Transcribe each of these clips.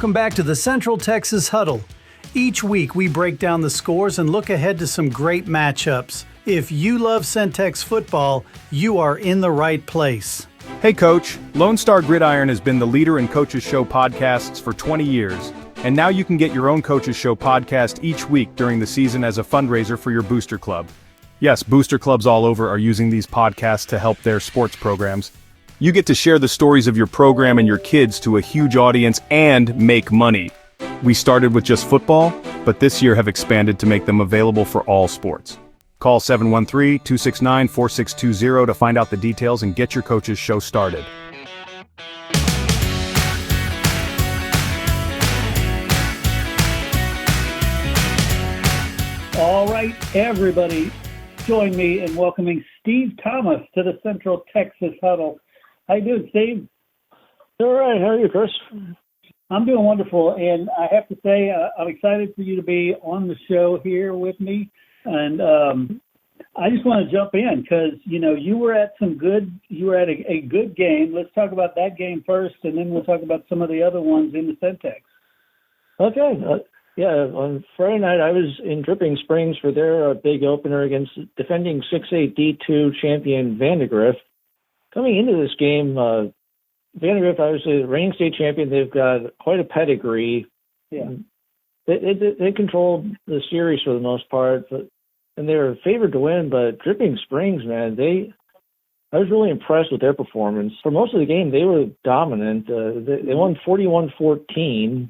Welcome back to the Central Texas Huddle. Each week we break down the scores and look ahead to some great matchups. If you love Centex football, you are in the right place. Hey Coach, Lone Star Gridiron has been the leader in Coaches Show podcasts for 20 years, and now you can get your own Coaches Show podcast each week during the season as a fundraiser for your booster club. Yes, booster clubs all over are using these podcasts to help their sports programs. You get to share the stories of your program and your kids to a huge audience and make money. We started with just football, but this year have expanded to make them available for all sports. Call 713-269-4620 to find out the details and get your Coaches Show started. All right, everybody, join me in welcoming Steve Thomas to the Central Texas Huddle. How you doing, Steve? All right. How are you, Chris? I'm doing wonderful, and I have to say I'm excited for you to be on the show here with me. And I just want to jump in because you were at a good game. Let's talk about that game first, and then we'll talk about some of the other ones in the Centex. Okay. On Friday night, I was in Dripping Springs for their big opener against defending 6A D2 champion Vandegrift. Coming into this game, Vandegrift, obviously the reigning state champion, they've got quite a pedigree. Yeah. They controlled the series for the most part, and they were favored to win. But Dripping Springs, man, I was really impressed with their performance. For most of the game, they were dominant. They won 41-14.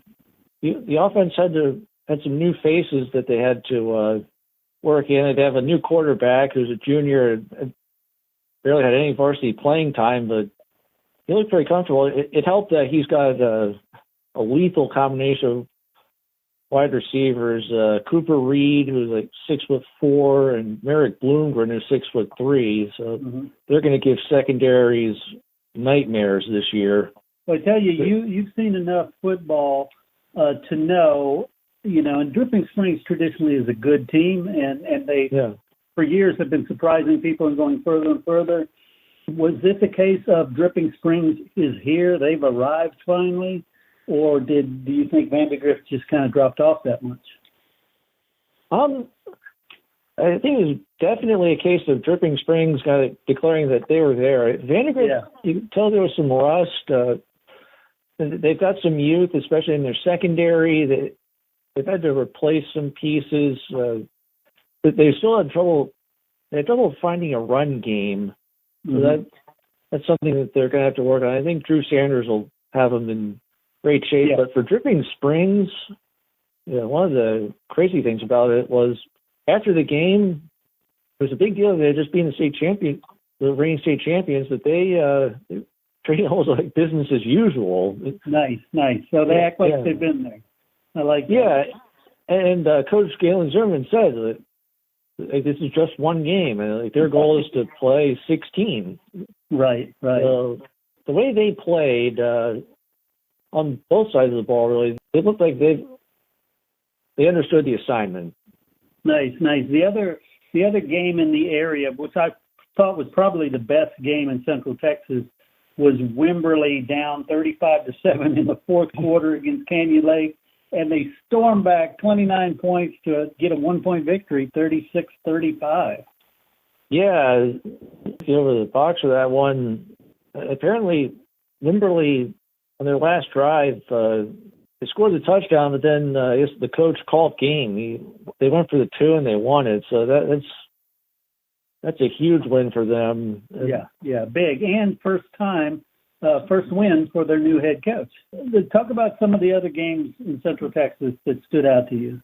The offense had some new faces that they had to work in. They have a new quarterback who's a junior, barely had any varsity playing time, but he looked very comfortable. It helped that he's got a lethal combination of wide receivers. Cooper Reed, who's like 6'4", and Merrick Bloomgren, who's 6'3". So they're going to give secondaries nightmares this year. Well, I tell you, you've seen enough football to know, and Dripping Springs traditionally is a good team, and they for years have been surprising people and going further and further. Was this a case of Dripping Springs is here, they've arrived finally, or do you think Vandegrift just kind of dropped off that much? I think it was definitely a case of Dripping Springs kind of declaring that they were there. Vandegrift, you can tell there was some rust. They've got some youth, especially in their secondary. They've had to replace some pieces, but they still had trouble. They had trouble finding a run game. So that's something that they're going to have to work on. I think Drew Sanders will have them in great shape. Yeah. But for Dripping Springs, one of the crazy things about it was after the game, it was a big deal. They had just been the state champion, the reigning state champions, that they treat it almost like business as usual. Nice. So they act like they've been there. I like that. Yeah, and Coach Galen Zimmerman said that this is just one game, and their goal is to play 16. Right. So the way they played on both sides of the ball, really, it looked like they understood the assignment. Nice. The other game in the area, which I thought was probably the best game in Central Texas, was Wimberley down 35-7 in the fourth quarter against Canyon Lake, and they stormed back 29 points to get a 1-point victory, 36-35. Yeah, over the box for that one. Apparently, Wimberley on their last drive, they scored the touchdown, but then the coach called game. They went for the 2 and they won it. So that's a huge win for them. Yeah, big, and first win for their new head coach. Talk about some of the other games in Central Texas that stood out to you.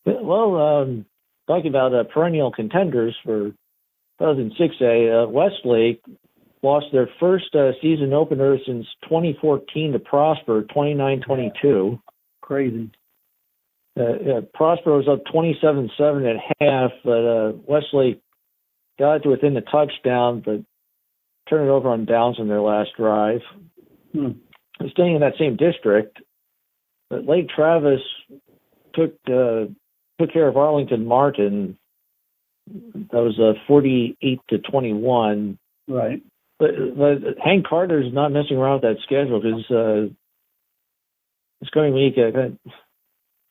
Well, talking about perennial contenders for 2006A, Westlake lost their first season opener since 2014 to Prosper, 29-22. Crazy. Prosper was up 27-7 at half, but Westlake got to within the touchdown, but turned it over on downs in their last drive. Staying in that same district, but Lake Travis took care of Arlington Martin. That was 48-21. Right. But Hank Carter's not messing around with that schedule because this coming week, a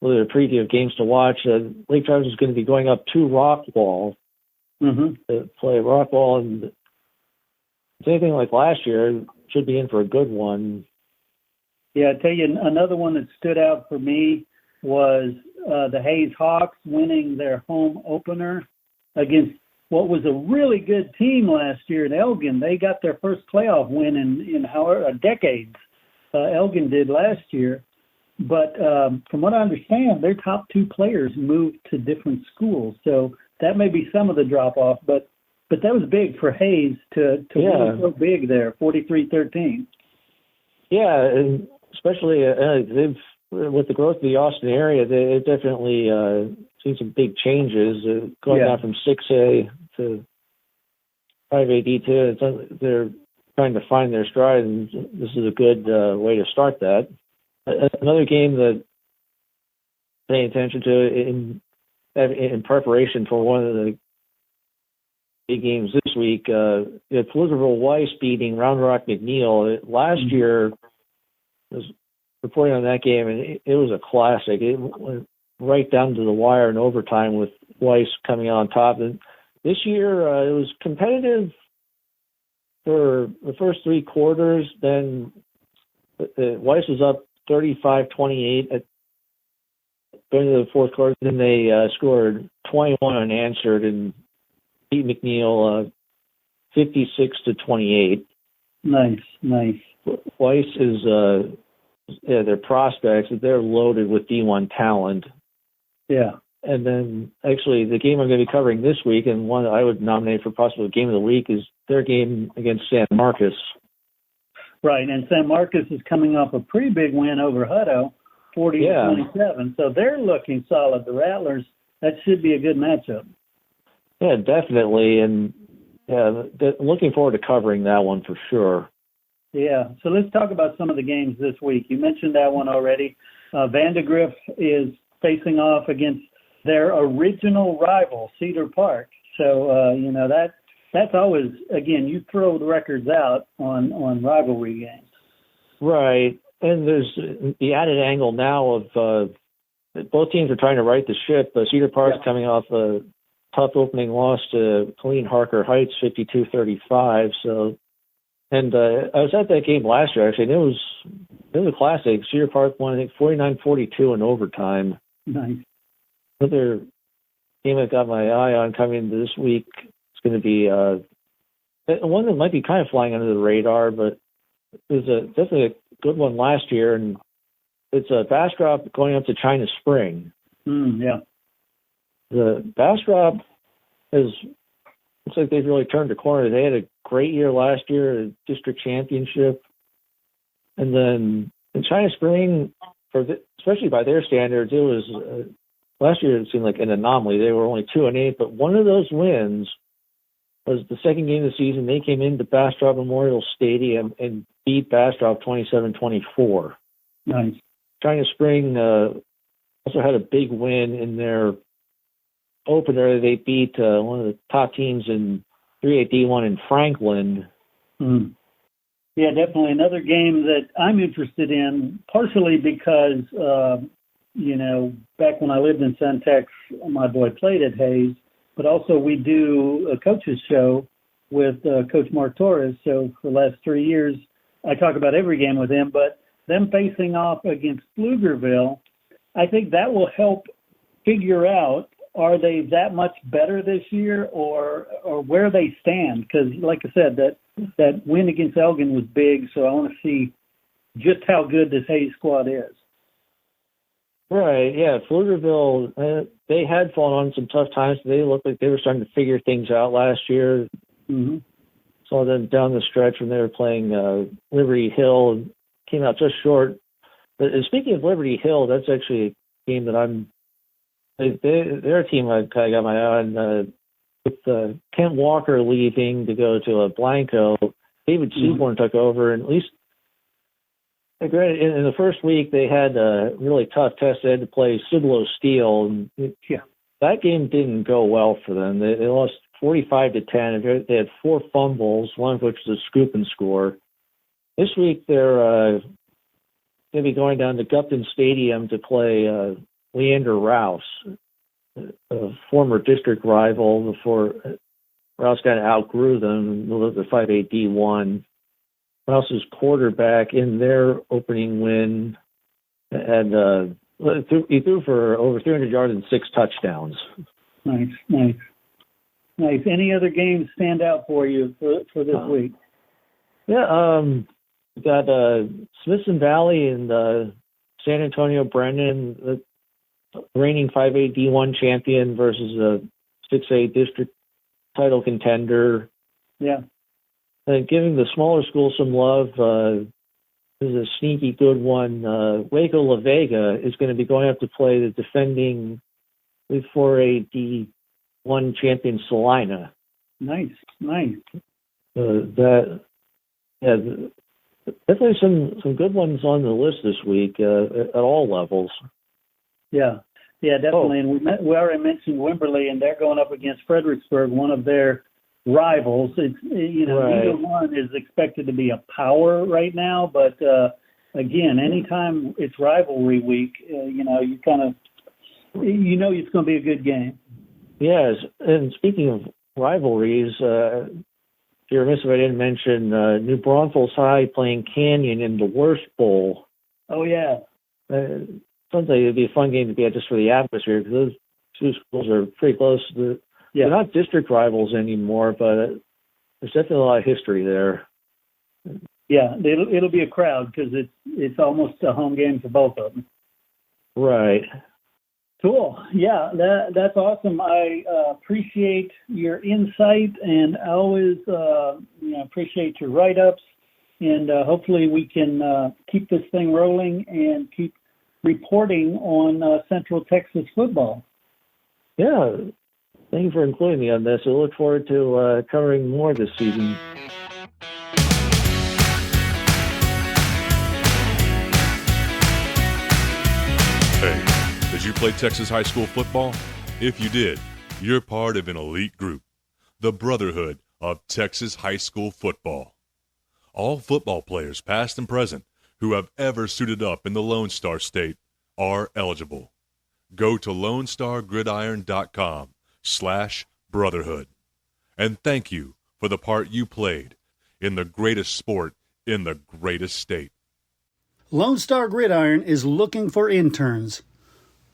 little preview of games to watch. Lake Travis is going to be going up to Rockwall to play Rockwall, and if it's anything like last year, should be in for a good one. Yeah, I tell you, another one that stood out for me was the Hayes Hawks winning their home opener against what was a really good team last year in Elgin. They got their first playoff win in decades. Elgin did last year. But from what I understand, their top two players moved to different schools. So that may be some of the drop-off. But that was big for Hayes to win so big there, 43-13. Yeah, and especially they've with the growth of the Austin area, they've definitely seen some big changes going down from 6A to 5A D2. They're trying to find their stride, and this is a good way to start that. Another game that paying attention to in preparation for one of the big games this week, Pflugerville Weiss beating Round Rock McNeil. Last year, was reporting on that game, and it was a classic. It went right down to the wire in overtime with Weiss coming on top. And this year, it was competitive for the first three quarters. Then Weiss was up 35-28 going to the fourth quarter. Then they scored 21 unanswered and beat McNeil 56-28. Nice. Weiss is their prospects. They're loaded with D1 talent. Yeah. And then actually the game I'm going to be covering this week, and one that I would nominate for possible game of the week, is their game against San Marcos. Right, and San Marcos is coming off a pretty big win over Huddle, 40-27. So they're looking solid. The Rattlers, that should be a good matchup. Yeah, definitely. And looking forward to covering that one for sure. Yeah, so let's talk about some of the games this week. You mentioned that one already. Vandergrift is facing off against their original rival, Cedar Park. So, that's always, again, you throw the records out on rivalry games. Right, and there's the added angle now of both teams are trying to right the ship. Cedar Park's coming off a tough opening loss to Colleen Harker Heights, 52-35, so... And I was at that game last year, actually, and it was a classic. Cedar Park won, I think, 49-42 in overtime. Nice. Another game I got my eye on coming into this week is going to be one that might be kind of flying under the radar, but it was definitely a good one last year, and it's a Bastrop going up to China Spring. The Bastrop looks like they've really turned the corner. They had a great year last year, a district championship. And then in China Spring, especially by their standards, it was last year it seemed like an anomaly. They were only 2-8, but one of those wins was the second game of the season. They came into Bastrop Memorial Stadium and beat Bastrop 27-24. Nice. China Spring also had a big win in their opener. They beat one of the top teams in 3A D1 in Franklin. Yeah, definitely another game that I'm interested in, partially because, back when I lived in Centex, my boy played at Hayes, but also we do a coach's show with Coach Mark Torres. So for the last 3 years, I talk about every game with him, but them facing off against Pflugerville, I think that will help figure out, are they that much better this year or where they stand? Because, like I said, that win against Elgin was big, so I want to see just how good this Hayes squad is. Right, yeah. Pflugerville, they had fallen on some tough times. They looked like they were starting to figure things out last year. Saw them down the stretch when they were playing Liberty Hill and came out just short. But speaking of Liberty Hill, that's actually a game that they're a team I kind of got my eye on. With Kent Walker leaving to go to a Blanco, David Seaborn took over, and at least in the first week they had a really tough test. They had to play Cibolo Steel, and that game didn't go well for them. They lost 45-10. They had 4 fumbles, one of which was a scoop and score. This week they're going to be going down to Gupton Stadium to play Leander Rouse, a former district rival before Rouse kind of outgrew them and moved up to 5A D1. Rouse's quarterback in their opening win had he threw for over 300 yards and 6 touchdowns. Nice. Any other games stand out for you for this week? Yeah, we got Smithson Valley and San Antonio Brennan, the reigning 5A D1 champion versus a 6A district title contender. Yeah. Giving the smaller schools some love. This is a sneaky good one. Waco La Vega is going to be going up to play the defending 4A D1 champion Salina. Nice. Definitely some good ones on the list this week at all levels. Yeah, definitely. And we already mentioned Wimberley, and they're going up against Fredericksburg, one of their rivals. It's Right. Either one is expected to be a power right now, but again, anytime it's rivalry week, you kind of it's going to be a good game. Yes, and speaking of rivalries, if you're remiss if I didn't mention New Braunfels High playing Canyon in the Worst Bowl. Oh yeah. Sounds like it'd be a fun game to be at just for the atmosphere, because those two schools are pretty close. They're not district rivals anymore, but there's definitely a lot of history there. Yeah, it'll be a crowd because it's almost a home game for both of them. Right. Cool. Yeah, that's awesome. I appreciate your insight, and I always appreciate your write-ups. And hopefully we can keep this thing rolling and keep reporting on Central Texas football. Yeah. Thank you for including me on this. I look forward to covering more this season. Hey, did you play Texas high school football? If you did, you're part of an elite group, the Brotherhood of Texas High School Football. All football players, past and present, who have ever suited up in the Lone Star State are eligible. Go to LoneStarGridiron.com/brotherhood. And thank you for the part you played in the greatest sport in the greatest state. Lone Star Gridiron is looking for interns.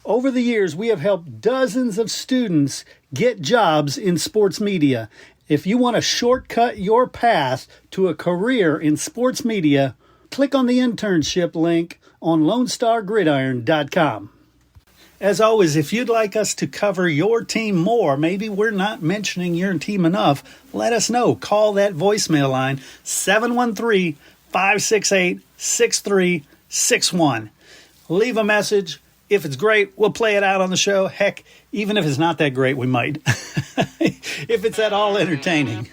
Over the years, we have helped dozens of students get jobs in sports media. If you want to shortcut your path to a career in sports media, click on the internship link on LoneStarGridiron.com. As always, if you'd like us to cover your team more, maybe we're not mentioning your team enough, let us know. Call that voicemail line, 713-568-6361. Leave a message. If it's great, we'll play it out on the show. Heck, even if it's not that great, we might. If it's at all entertaining.